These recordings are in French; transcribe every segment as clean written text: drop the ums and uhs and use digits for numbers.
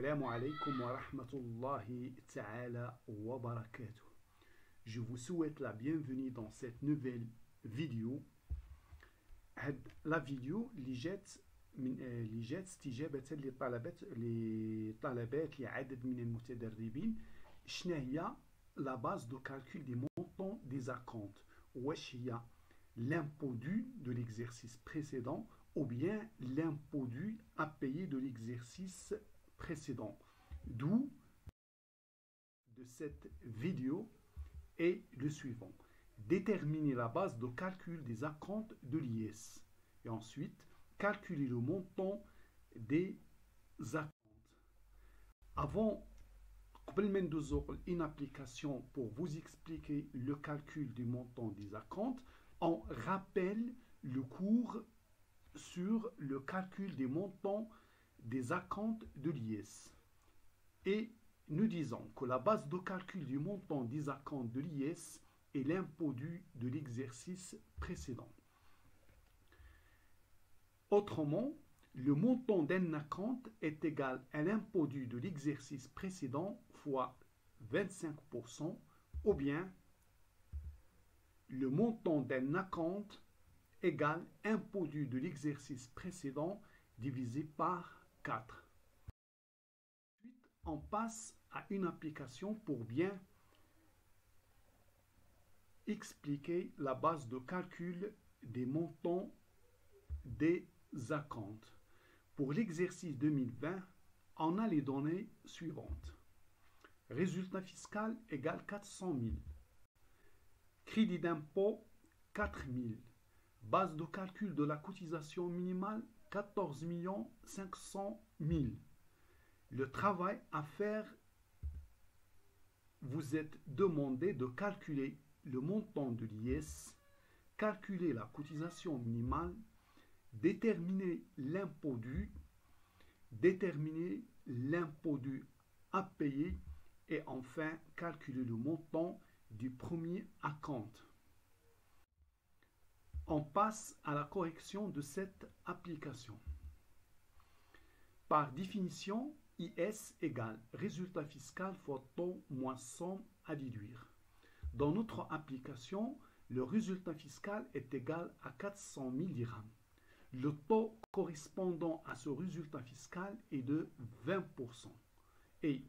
Assalamu alaikum wa rahmatullahi ta'ala wa barakatuh. Je vous souhaite la bienvenue dans cette nouvelle vidéo. La vidéo اللي جات استجابة لطلبات لعدد من المتدربين. شنو هي la base de calcul des montants des acomptes؟ واش هي l'impôt dû de l'exercice précédent ou bien l'impôt dû à payer de l'exercice précédent. D'où de cette vidéo est le suivant. Déterminer la base de calcul des acomptes de l'IS. Et ensuite, calculer le montant des acomptes. Avant, une application pour vous expliquer le calcul du montant des acomptes, on rappelle le cours sur le calcul des montants des acomptes de l'IS. Et nous disons que la base de calcul du montant des acomptes de l'IS est l'impôt dû de l'exercice précédent. Autrement, le montant d'un acompte est égal à l'impôt dû de l'exercice précédent fois 25%, ou bien le montant d'un acompte égale impôt dû de l'exercice précédent divisé par 4. Ensuite, on passe à une application pour bien expliquer la base de calcul des montants des acomptes. Pour l'exercice 2020, on a les données suivantes. Résultat fiscal égale 400 000. Crédit d'impôt 4 000. Base de calcul de la cotisation minimale 14 500 000. Le travail à faire, vous êtes demandé de calculer le montant de l'IS, calculer la cotisation minimale, déterminer l'impôt dû à payer et enfin calculer le montant du premier acompte. On passe à la correction de cette application. Par définition, IS égale résultat fiscal fois taux moins somme à déduire. Dans notre application, le résultat fiscal est égal à 400 000 dirhams. Le taux correspondant à ce résultat fiscal est de 20% et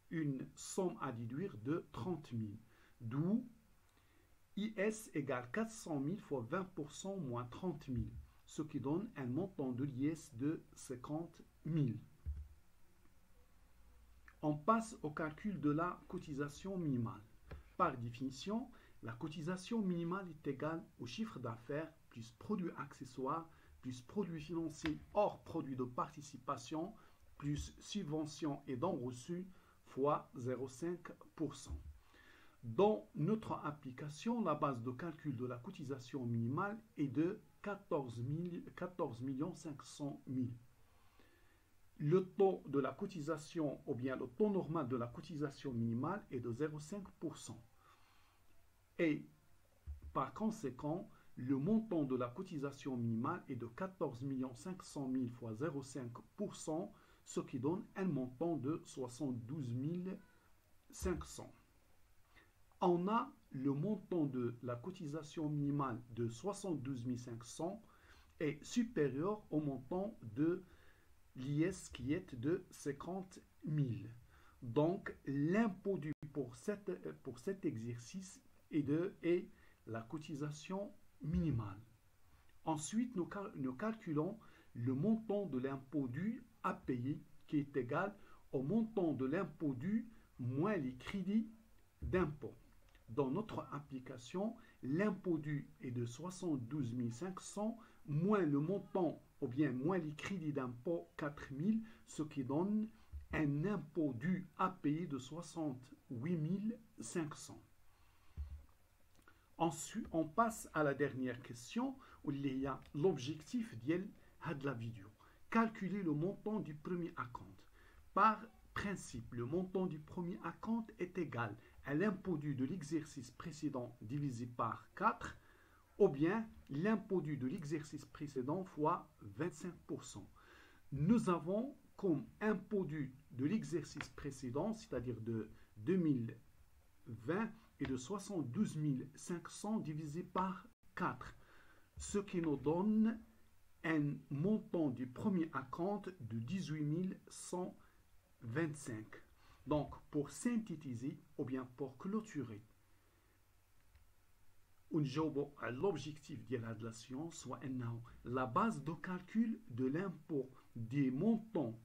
une somme à déduire de 30 000. D'où IS égale 400 000 fois 20% moins 30 000, ce qui donne un montant de l'IS de 50 000. On passe au calcul de la cotisation minimale. Par définition, la cotisation minimale est égale au chiffre d'affaires plus produits accessoires plus produits financiers hors produits de participation plus subventions et dons reçus fois 0,5%. Dans notre application, la base de calcul de la cotisation minimale est de 14 500 000. Le taux de la cotisation, ou bien le taux normal de la cotisation minimale est de 0,5%. Et par conséquent, le montant de la cotisation minimale est de 14 500 000 fois 0,5%, ce qui donne un montant de 72 500. On a le montant de la cotisation minimale de 72 500 est supérieur au montant de l'IS qui est de 50 000. Donc, l'impôt dû pour cet exercice est la cotisation minimale. Ensuite, nous calculons le montant de l'impôt dû à payer qui est égal au montant de l'impôt dû moins les crédits d'impôt. Dans notre application, l'impôt dû est de 72 500 moins le montant ou bien moins les crédits d'impôt 4 000, ce qui donne un impôt dû à payer de 68 500. Ensuite, on passe à la dernière question où il y a l'objectif de la vidéo. Calculer le montant du premier acompte. Par principe, le montant du premier acompte est égal à l'impôt dû de l'exercice précédent divisé par 4 ou bien l'impôt dû de l'exercice précédent fois 25%. Nous avons comme impôt dû de l'exercice précédent, c'est-à-dire de 2020, est de 72 500 divisé par 4, ce qui nous donne un montant du premier acompte de 18 125. Donc, pour synthétiser ou bien pour clôturer, l'objectif de la science, soit la base de calcul de l'impôt des montants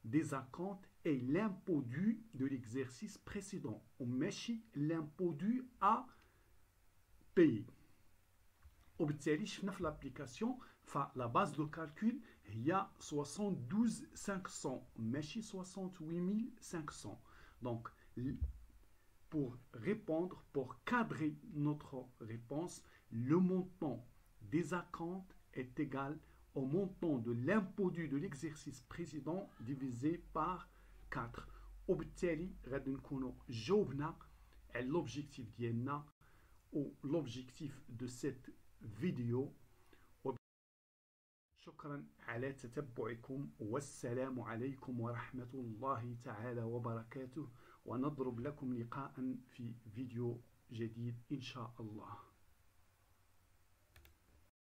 des acomptes est l'impôt dû de l'exercice précédent. On met l'impôt dû à payer. وبالتالي شفنا في l'application فلا باز دو كالكول هي 72500 ماشي 68500. Donc pour répondre, pour cadrer notre réponse, le montant des acomptes est égal au montant de l'impôt dû de l'exercice précédent divisé par 4. وبالتالي غادي نكونوا جاوبنا على l'objectif ديالنا ou l'objectif de cette vidéo. شكرا على تتبعكم والسلام عليكم ورحمة الله تعالى وبركاته ونضرب لكم لقاء في فيديو جديد إن شاء الله.